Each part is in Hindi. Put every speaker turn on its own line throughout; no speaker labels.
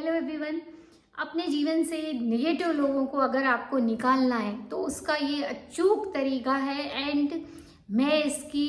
Hello everyone. अपने जीवन से नेगेटिव लोगों को अगर आपको निकालना है तो उसका ये अचूक तरीका है एंड मैं इसकी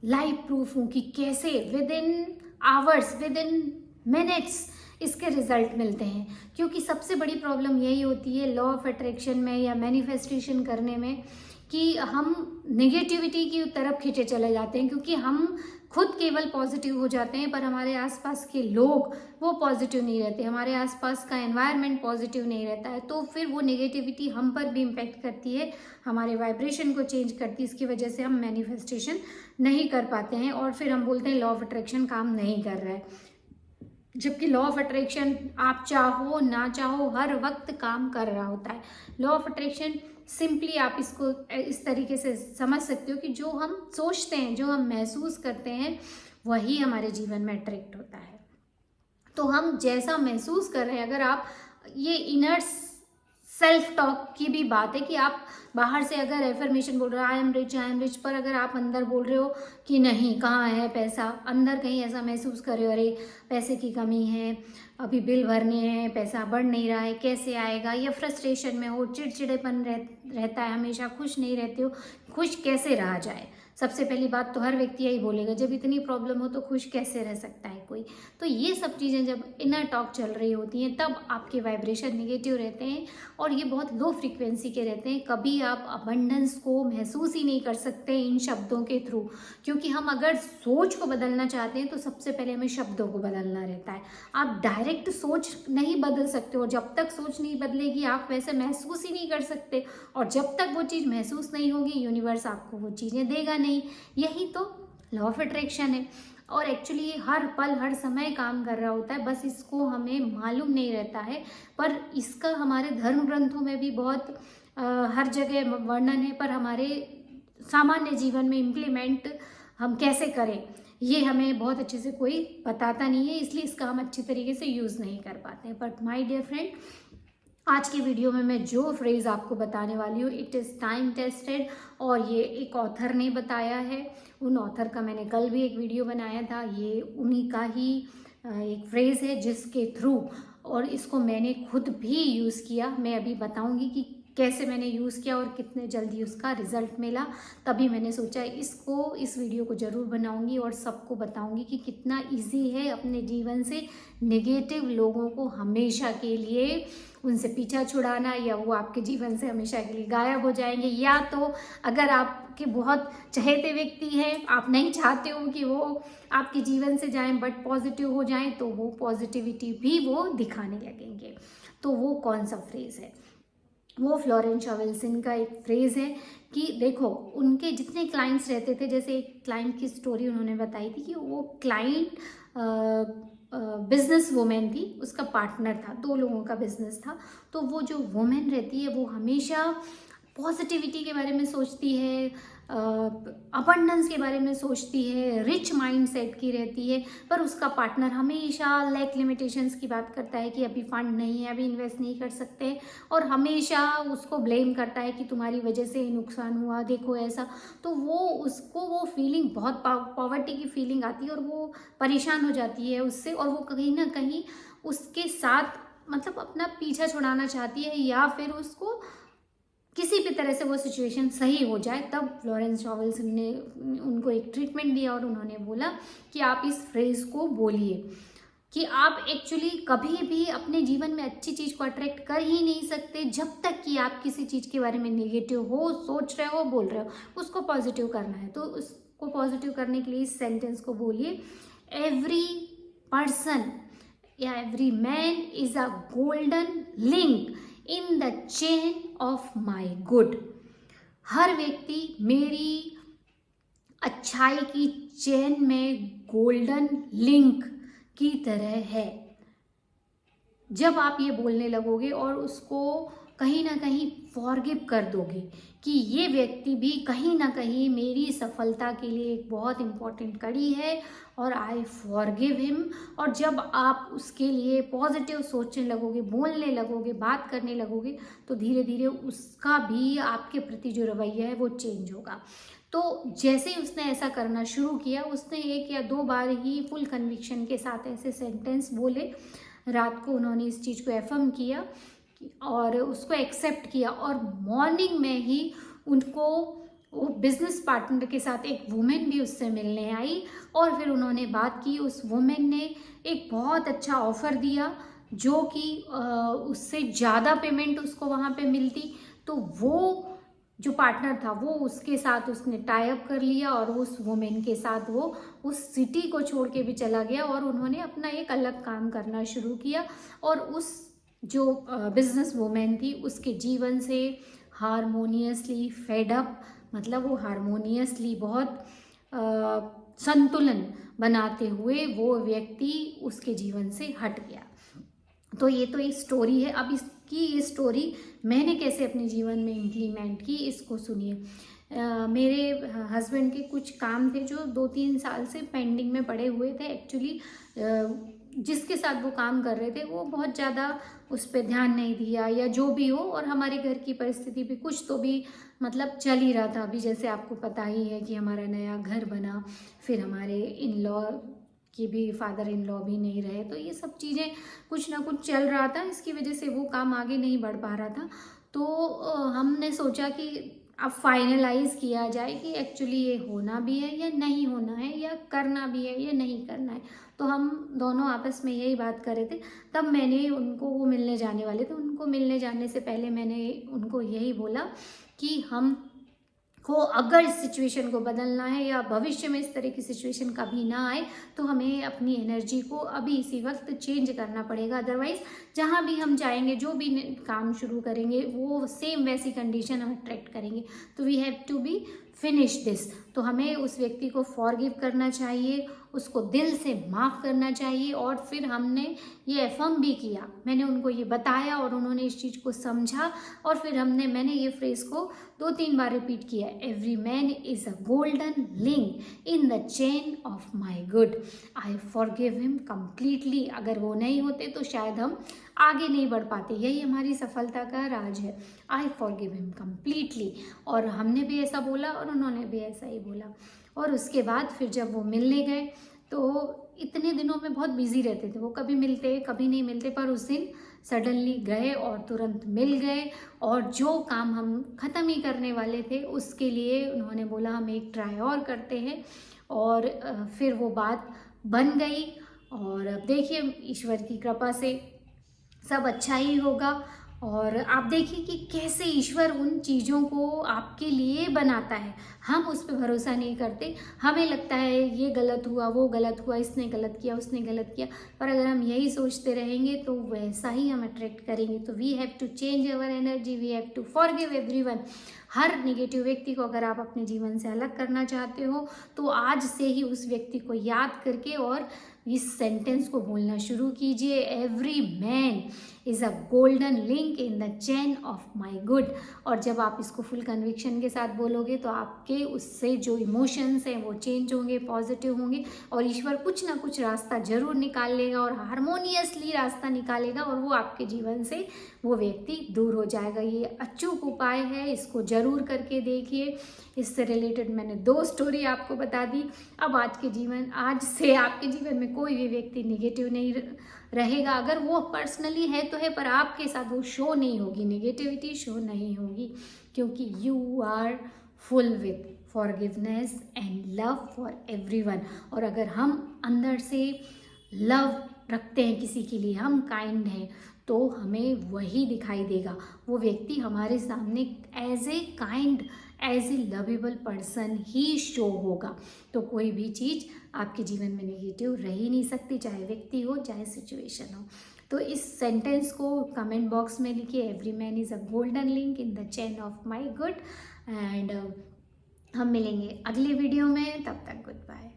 लाइव प्रूफ हूँ कि कैसे with in hours, with in minutes इसके रिजल्ट मिलते हैं। क्योंकि सबसे बड़ी प्रॉब्लम यही होती है लॉ ऑफ अट्रैक्शन में या मैनिफेस्टेशन करने में कि हम नेगेटिविटी की तरफ खींचे चले जाते हैं, क्योंकि हम खुद केवल पॉजिटिव हो जाते हैं पर हमारे आसपास के लोग वो पॉजिटिव नहीं रहते, हमारे आसपास का एनवायरनमेंट पॉजिटिव नहीं रहता है, तो फिर वो नेगेटिविटी हम पर भी इम्पेक्ट करती है, हमारे वाइब्रेशन को चेंज करती है। इसकी वजह से हम मैनिफेस्टेशन नहीं कर पाते हैं और फिर हम बोलते हैं लॉ ऑफ अट्रैक्शन काम नहीं कर रहा है, जबकि लॉ ऑफ अट्रैक्शन आप चाहो ना चाहो हर वक्त काम कर रहा होता है। लॉ ऑफ अट्रैक्शन सिंपली आप इसको इस तरीके से समझ सकते हो कि जो हम सोचते हैं, जो हम महसूस करते हैं, वही हमारे जीवन में अट्रैक्ट होता है। तो हम जैसा महसूस कर रहे हैं, अगर आप ये इनर सेल्फ टॉक की भी बात है कि आप बाहर से अगर एफर्मेशन बोल रहे हो आई एम रिच, पर अगर आप अंदर बोल रहे हो कि नहीं कहाँ है पैसा, अंदर कहीं ऐसा महसूस कर रहे हो अरे पैसे की कमी है, अभी बिल भरने हैं, पैसा बढ़ नहीं रहा है, कैसे आएगा, या फ्रस्ट्रेशन में हो, चिड़चिड़ेपन रहता है, हमेशा खुश नहीं रहते हो, खुश कैसे रहा जाए। सबसे पहली बात तो हर व्यक्ति यही बोलेगा, जब इतनी प्रॉब्लम हो तो खुश कैसे रह सकता है कोई। तो ये सब चीज़ें जब इनर टॉक चल रही होती हैं तब आपके वाइब्रेशन नेगेटिव रहते हैं और ये बहुत लो फ्रीक्वेंसी के रहते हैं। कभी आप अबंडेंस को महसूस ही नहीं कर सकते इन शब्दों के थ्रू, क्योंकि हम अगर सोच को बदलना चाहते हैं तो सबसे पहले हमें शब्दों को बदलना रहता है। आप डायरेक्ट सोच नहीं बदल सकते हो, जब तक सोच नहीं बदलेगी आप वैसे महसूस ही नहीं कर सकते, और जब तक वो चीज़ महसूस नहीं होगी यूनिवर्स आपको वो चीज़ें देगा नहीं। यही तो लॉ ऑफ अट्रैक्शन है और एक्चुअली ये हर पल हर समय काम कर रहा होता है, बस इसको हमें मालूम नहीं रहता है। पर इसका हमारे धर्म ग्रंथों में भी बहुत हर जगह वर्णन है, पर हमारे सामान्य जीवन में इम्प्लीमेंट हम कैसे करें ये हमें बहुत अच्छे से कोई बताता नहीं है, इसलिए इसका हम अच्छी तरीके से यूज़ नहीं कर पाते हैं। बट माय डियर फ्रेंड, आज की वीडियो में मैं जो फ्रेज़ आपको बताने वाली हूँ इट इज़ टाइम टेस्टेड और ये एक ऑथर ने बताया है। उन ऑथर का मैंने कल भी एक वीडियो बनाया था, ये उन्हीं का ही एक फ्रेज़ है जिसके थ्रू, और इसको मैंने खुद भी यूज़ किया। मैं अभी बताऊंगी कि कैसे मैंने यूज़ किया और कितने जल्दी उसका रिज़ल्ट मिला। तभी मैंने सोचा इस वीडियो को ज़रूर बनाऊंगी और सबको बताऊंगी कि कितना इजी है अपने जीवन से नेगेटिव लोगों को हमेशा के लिए उनसे पीछा छुड़ाना, या वो आपके जीवन से हमेशा के लिए गायब हो जाएंगे, या तो अगर आपके बहुत चहेते व्यक्ति हैं, आप नहीं चाहते हो कि वो आपके जीवन से जाएं बट पॉजिटिव हो जाएं, तो वो पॉजिटिविटी भी वो दिखाने लगेंगे। तो वो कौन सा फ्रेज़ है? वो फ्लोरेंस शॉवेल्सन का एक फ्रेज़ है कि देखो उनके जितने क्लाइंट्स रहते थे, जैसे एक क्लाइंट की स्टोरी उन्होंने बताई थी कि वो क्लाइंट बिजनेस वुमेन थी, उसका पार्टनर था, दो लोगों का बिजनेस था। तो वो जो वुमेन रहती है वो हमेशा पॉजिटिविटी के बारे में सोचती है, अबंडेंस के बारे में सोचती है, रिच माइंडसेट की रहती है, पर उसका पार्टनर हमेशा लैक लिमिटेशंस की बात करता है कि अभी फंड नहीं है, अभी इन्वेस्ट नहीं कर सकते, और हमेशा उसको ब्लेम करता है कि तुम्हारी वजह से नुकसान हुआ, देखो ऐसा। तो वो उसको वो फीलिंग बहुत पॉवर्टी की फीलिंग आती है और वो परेशान हो जाती है उससे, और वो कहीं ना कहीं उसके साथ मतलब अपना पीछा छुड़ाना चाहती है, या फिर उसको किसी भी तरह से वो सिचुएशन सही हो जाए। तब फ्लोरेंस शॉवेल्सन ने उनको एक ट्रीटमेंट दिया और उन्होंने बोला कि आप इस फ्रेज़ को बोलिए कि आप एक्चुअली कभी भी अपने जीवन में अच्छी चीज़ को अट्रैक्ट कर ही नहीं सकते जब तक कि आप किसी चीज़ के बारे में नेगेटिव हो, सोच रहे हो, बोल रहे हो। उसको पॉजिटिव करना है तो उसको पॉजिटिव करने के लिए इस सेंटेंस को बोलिए, एवरी पर्सन या every man is a golden link in the chain of my good. हर व्यक्ति मेरी अच्छाई की चेन में गोल्डन लिंक की तरह है। जब आप ये बोलने लगोगे और उसको कहीं ना कहीं फॉरगिव कर दोगे कि ये व्यक्ति भी कहीं ना कहीं मेरी सफलता के लिए एक बहुत इम्पॉर्टेंट कड़ी है और आई फॉरगिव हिम, और जब आप उसके लिए पॉजिटिव सोचने लगोगे, बोलने लगोगे, बात करने लगोगे, तो धीरे धीरे उसका भी आपके प्रति जो रवैया है वो चेंज होगा। तो जैसे ही उसने ऐसा करना शुरू किया, उसने 1 या 2 बार ही फुल कन्विक्शन के साथ ऐसे सेंटेंस बोले, रात को उन्होंने इस चीज़ को एफर्म किया और उसको एक्सेप्ट किया, और मॉर्निंग में ही उनको वो बिजनेस पार्टनर के साथ एक वुमेन भी उससे मिलने आई और फिर उन्होंने बात की। उस वुमेन ने एक बहुत अच्छा ऑफ़र दिया जो कि उससे ज़्यादा पेमेंट उसको वहाँ पे मिलती, तो वो जो पार्टनर था वो उसके साथ उसने टाई अप कर लिया और उस वुमेन के साथ वो उस सिटी को छोड़ के भी चला गया और उन्होंने अपना एक अलग काम करना शुरू किया। और उस जो बिजनेस वुमेन थी उसके जीवन से हारमोनियसली फेड अप, मतलब वो हारमोनियसली बहुत संतुलन बनाते हुए वो व्यक्ति उसके जीवन से हट गया। तो ये तो एक स्टोरी है। अब इसकी ये स्टोरी मैंने कैसे अपने जीवन में इम्प्लीमेंट की, इसको सुनिए। मेरे हस्बैंड के कुछ काम थे जो 2-3 साल से पेंडिंग में पड़े हुए थे। एक्चुअली जिसके साथ वो काम कर रहे थे वो बहुत ज़्यादा उस पर ध्यान नहीं दिया या जो भी हो, और हमारे घर की परिस्थिति भी कुछ तो भी मतलब चल ही रहा था। अभी जैसे आपको पता ही है कि हमारा नया घर बना, फिर हमारे इन लॉ कि भी फादर इन लॉ भी नहीं रहे, तो ये सब चीज़ें कुछ ना कुछ चल रहा था, इसकी वजह से वो काम आगे नहीं बढ़ पा रहा था। तो हमने सोचा कि अब फाइनलाइज किया जाए कि एक्चुअली ये होना भी है या नहीं होना है, या करना भी है या नहीं करना है। तो हम दोनों आपस में यही बात कर रहे थे। तब मैंने उनको, वो मिलने जाने वाले थे, उनको मिलने जाने से पहले मैंने उनको यही बोला कि हम को अगर इस सिचुएशन को बदलना है या भविष्य में इस तरह की सिचुएशन कभी ना आए, तो हमें अपनी एनर्जी को अभी इसी वक्त चेंज करना पड़ेगा। अदरवाइज जहाँ भी हम जाएंगे, जो भी काम शुरू करेंगे, वो सेम वैसी कंडीशन हम अट्रैक्ट करेंगे। तो we have to be finish this. तो हमें उस व्यक्ति को फॉरगिव करना चाहिए, उसको दिल से माफ़ करना चाहिए। और फिर हमने ये एफर्म भी किया, मैंने उनको ये बताया और उन्होंने इस चीज़ को समझा। और फिर मैंने ये फ्रेज़ को 2-3 बार रिपीट किया, every man is a golden link in the chain of my good, I forgive him completely. अगर वो नहीं होते तो शायद हम आगे नहीं बढ़ पाते, यही हमारी सफलता का राज है। I forgive him completely. और हमने भी ऐसा बोला और उन्होंने भी ऐसा ही बोला। और उसके बाद फिर जब वो मिलने गए, तो इतने दिनों में बहुत बिजी रहते थे वो, कभी मिलते कभी नहीं मिलते, पर उस दिन सडनली गए और तुरंत मिल गए। और जो काम हम ख़त्म ही करने वाले थे उसके लिए उन्होंने बोला हम एक ट्राई और करते हैं, और फिर वो बात बन गई। और अब देखिए ईश्वर की कृपा से सब अच्छा ही होगा। और आप देखिए कि कैसे ईश्वर उन चीज़ों को आपके लिए बनाता है। हम उस पर भरोसा नहीं करते, हमें लगता है ये गलत हुआ, वो गलत हुआ, इसने गलत किया, उसने गलत किया। पर अगर हम यही सोचते रहेंगे तो वैसा ही हम अट्रैक्ट करेंगे। तो we have to change our energy, we have to forgive everyone. हर नेगेटिव व्यक्ति को अगर आप अपने जीवन से अलग करना चाहते हो तो आज से ही उस व्यक्ति को याद करके और इस सेंटेंस को बोलना शुरू कीजिए, every man is a golden link in the chain of my good. और जब आप इसको फुल कन्विक्शन के साथ बोलोगे तो आपके उससे जो इमोशंस हैं वो चेंज होंगे, पॉजिटिव होंगे, और ईश्वर कुछ ना कुछ रास्ता जरूर निकाल लेगा और हारमोनियसली रास्ता निकालेगा, और वो आपके जीवन से वो व्यक्ति दूर हो जाएगा। ये अचूक उपाय है, इसको ज़रूर करके देखिए। इससे रिलेटेड मैंने 2 स्टोरी आपको बता दी। अब आज से आपके जीवन में कोई भी व्यक्ति निगेटिव नहीं रहेगा। अगर वो पर्सनली है तो है, पर आपके साथ वो शो नहीं होगी, नेगेटिविटी शो नहीं होगी, क्योंकि you are full with forgiveness and love for everyone. और अगर हम अंदर से लव रखते हैं किसी के लिए, हम काइंड हैं, तो हमें वही दिखाई देगा। वो व्यक्ति हमारे सामने as a kind, as a lovable person ही शो होगा। तो कोई भी चीज़ आपके जीवन में नेगेटिव रह ही नहीं सकती, चाहे व्यक्ति हो चाहे सिचुएशन हो। तो इस सेंटेंस को कमेंट बॉक्स में लिखिए, every man is a golden link in the chain of my good. And हम मिलेंगे अगले वीडियो में, तब तक गुड बाय।